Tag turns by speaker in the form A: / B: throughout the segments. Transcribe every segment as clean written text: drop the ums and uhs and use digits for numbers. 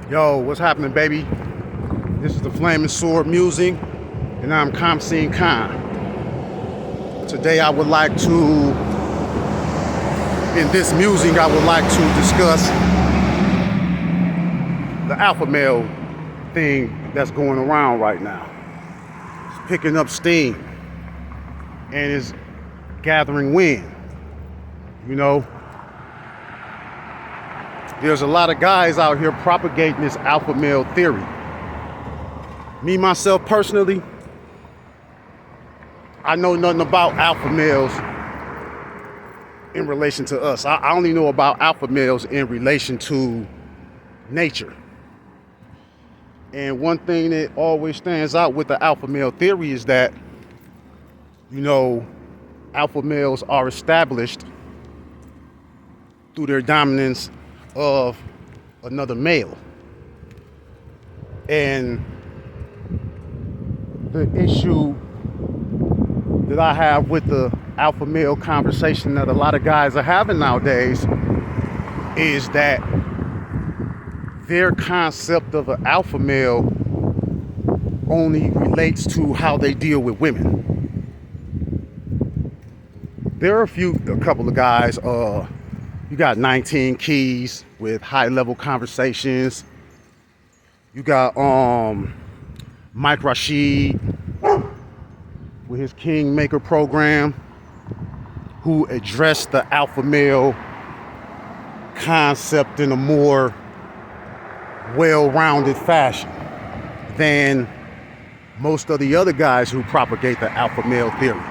A: Yo, what's happening, baby? This is the Flaming Sword Musing, and I'm Kamseen Khan. Today I would like to, in this musing, I would like to discuss the alpha male thing that's going around right now. It's picking up steam and is gathering wind. You know, there's a lot of guys out here propagating this alpha male theory. Me, myself, personally, I know nothing about alpha males in relation to us. I only know about alpha males in relation to nature. And one thing that always stands out with the alpha male theory is that, alpha males are established through their dominance of another male. And the issue that I have with the alpha male conversation that a lot of guys are having nowadays is that their concept of an alpha male only relates to how they deal with women. There are a couple of guys, you got 19 Keys with high level conversations. You got Mike Rashid with his Kingmaker program, who addressed the alpha male concept in a more well-rounded fashion than most of the other guys who propagate the alpha male theory.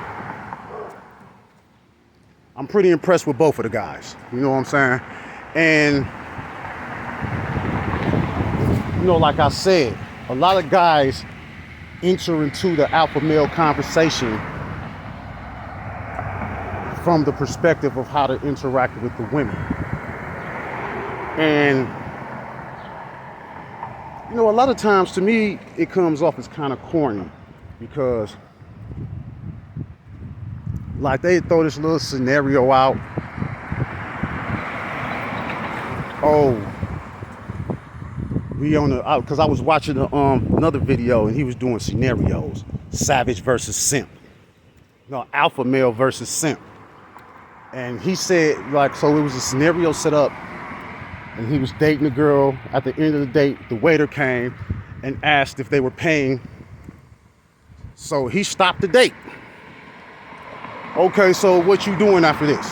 A: I'm pretty impressed with both of the guys, you know what I'm saying? And, like I said, a lot of guys enter into the alpha male conversation from the perspective of how to interact with the women. And, a lot of times to me, it comes off as kind of corny because like they throw this little scenario out. Oh, because I was watching another video and he was doing scenarios, savage versus simp, alpha male versus simp. And he said, so it was a scenario set up and he was dating a girl. At the end of the date, the waiter came and asked if they were paying. So he stopped the date. Okay, so what you doing after this?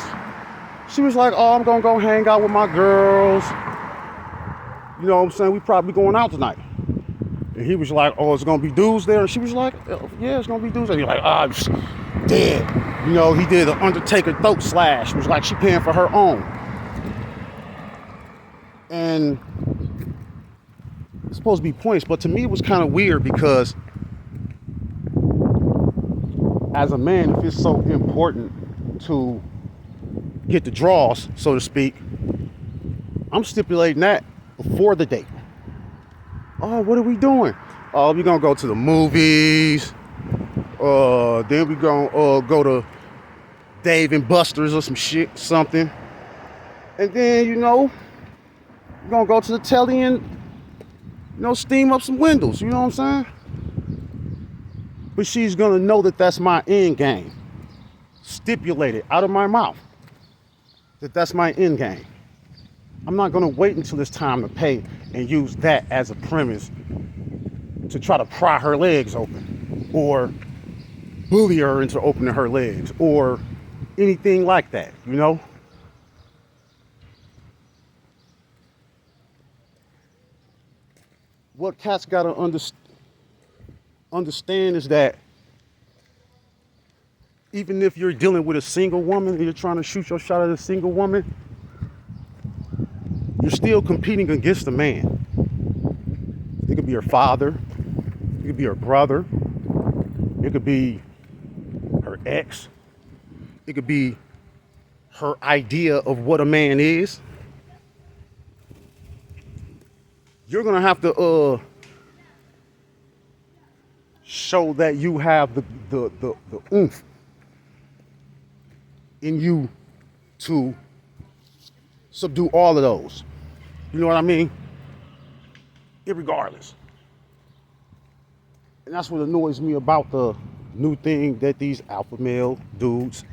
A: She was like, oh, I'm gonna go hang out with my girls. You know what I'm saying? We probably going out tonight. And he was like, oh, it's gonna be dudes there? And she was like, yeah, it's gonna be dudes there. He's like, dead. He did an Undertaker throat slash. It was like she paying for her own. And it's supposed to be points, but to me it was kind of weird because as a man, if it's so important to get the draws, so to speak, I'm stipulating that before the date. Oh, what are we doing? Oh, we're gonna go to the movies. Then we're gonna go to Dave and Buster's or something. And then, we're gonna go to the telly and, steam up some windows, you know what I'm saying? But she's gonna know that that's my end game. Stipulated out of my mouth that that's my end game. I'm not gonna wait until it's time to pay and use that as a premise to try to pry her legs open or bully her into opening her legs or anything like that, What cats gotta understand is that even if you're dealing with a single woman and you're trying to shoot your shot at a single woman, you're still competing against a man. It could be her father, it could be her brother, it could be her ex, it could be her idea of what a man is. You're gonna have to show that you have the oomph in you to subdue all of those. You know what I mean? irregardless. And that's what annoys me about the new thing that these alpha male dudes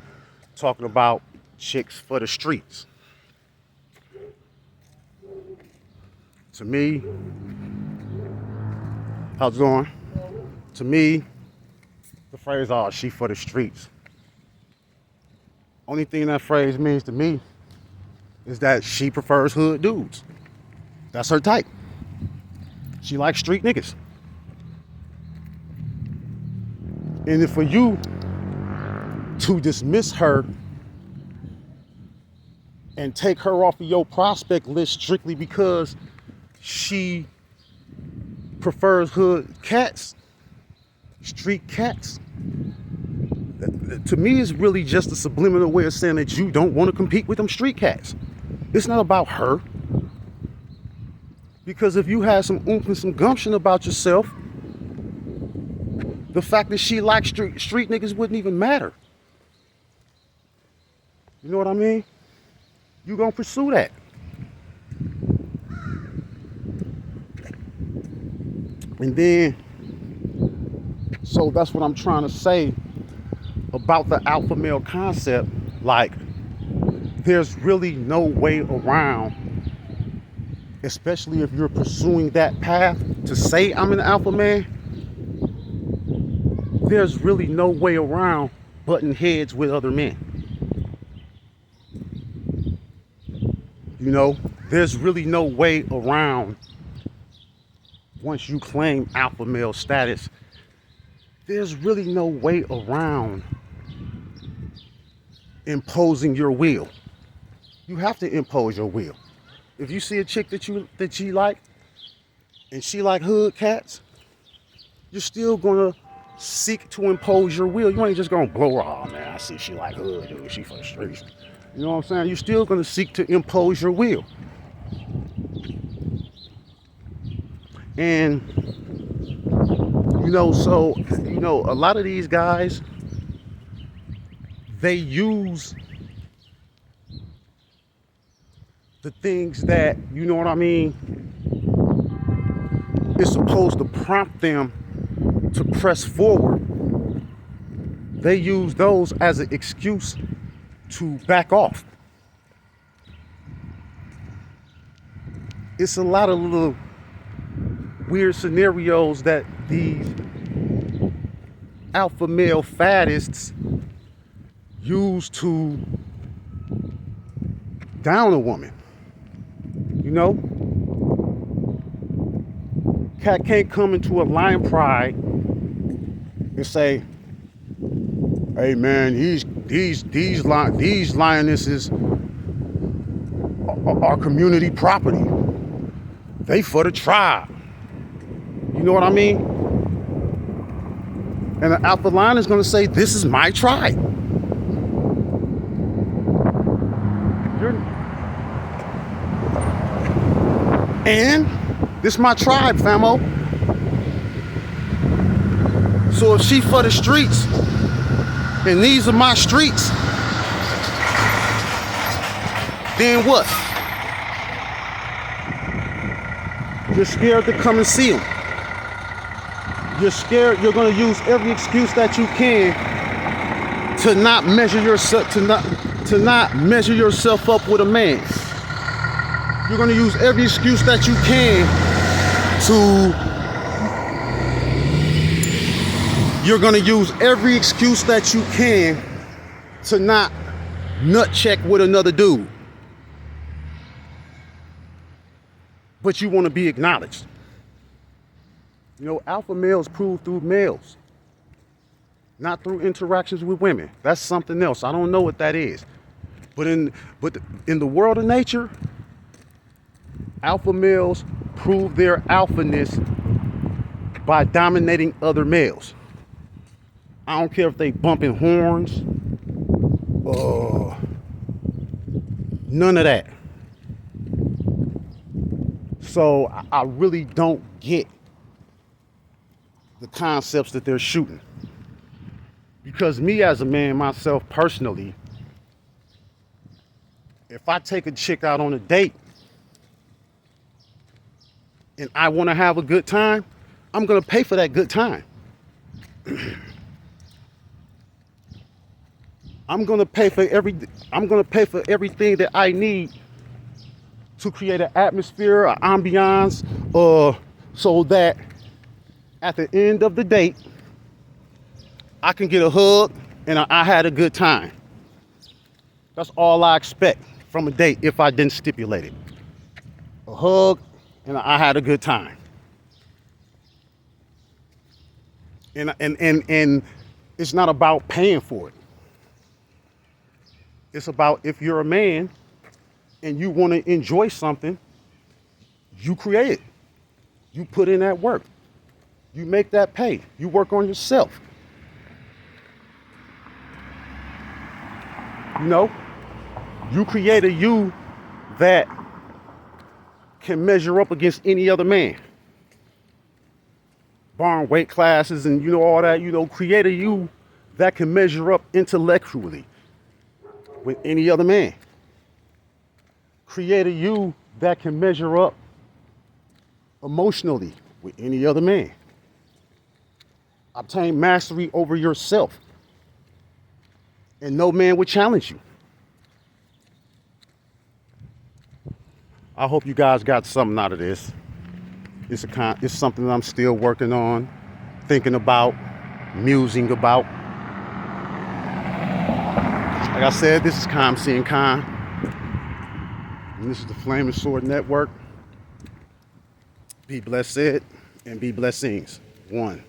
A: talking about chicks for the streets. To me, how's it going? To me, the phrase, oh, she for the streets. Only thing that phrase means to me is that she prefers hood dudes. That's her type. She likes street niggas. And if for you to dismiss her and take her off of your prospect list strictly because she prefers hood cats, street cats, to me is really just a subliminal way of saying that you don't want to compete with them street cats. It's not about her. Because if you had some oomph and some gumption about yourself, the fact that she likes street niggas wouldn't even matter. You know what I mean? You gonna pursue that. And then, so that's what I'm trying to say about the alpha male concept. Like, there's really no way around, especially if you're pursuing that path to say I'm an alpha man. There's really no way around butting heads with other men. You know, there's really no way around, once you claim alpha male status, there's really no way around imposing your will. You have to impose your will. If you see a chick that you like, and she like hood cats, you're still gonna seek to impose your will. You ain't just gonna blow her. Oh man, I see she like hood, dude. She for the streets. You know what I'm saying? You're still gonna seek to impose your will. And so a lot of these guys, they use the things that, you know what I mean, is supposed to prompt them to press forward. They use those as an excuse to back off. It's a lot of little weird scenarios that these alpha male faddists use to down a woman. You know? Cat can't come into a lion pride and say, hey man, these lionesses are community property. They for the tribe. You know what I mean? And the alpha lion is going to say, this is my tribe. And this is my tribe, famo. So if she for the streets, and these are my streets, then what? You're scared to come and see them. You're scared. You're going to use every excuse that you can to not measure yourself, to not measure yourself up with a man. You're going to use every excuse that you can You're going to use every excuse that you can to not nut check with another dude. But you want to be acknowledged. You know, alpha males prove through males, not through interactions with women. That's something else. I don't know what that is. But in the world of nature, alpha males prove their alphaness by dominating other males. I don't care if they bumping horns. None of that. So I really don't get the concepts that they're shooting. Because me as a man, myself personally, if I take a chick out on a date and I want to have a good time, I'm going to pay for that good time. I'm going to pay for everything that I need to create an atmosphere, an ambiance, so that at the end of the date, I can get a hug and I had a good time. That's all I expect from a date if I didn't stipulate it. A hug and I had a good time. And it's not about paying for it. It's about, if you're a man and you want to enjoy something, you create it. You put in that work. You make that pay. You work on yourself. You know, you create a you that can measure up against any other man. Barn weight classes and all that, create a you that can measure up intellectually with any other man. Create a you that can measure up emotionally with any other man. Obtain mastery over yourself. And no man would challenge you. I hope you guys got something out of this. It's something that I'm still working on, thinking about, musing about. Like I said, this is Calm Seeing Khan. And this is the Flaming Sword Network. Be blessed and be blessings. One.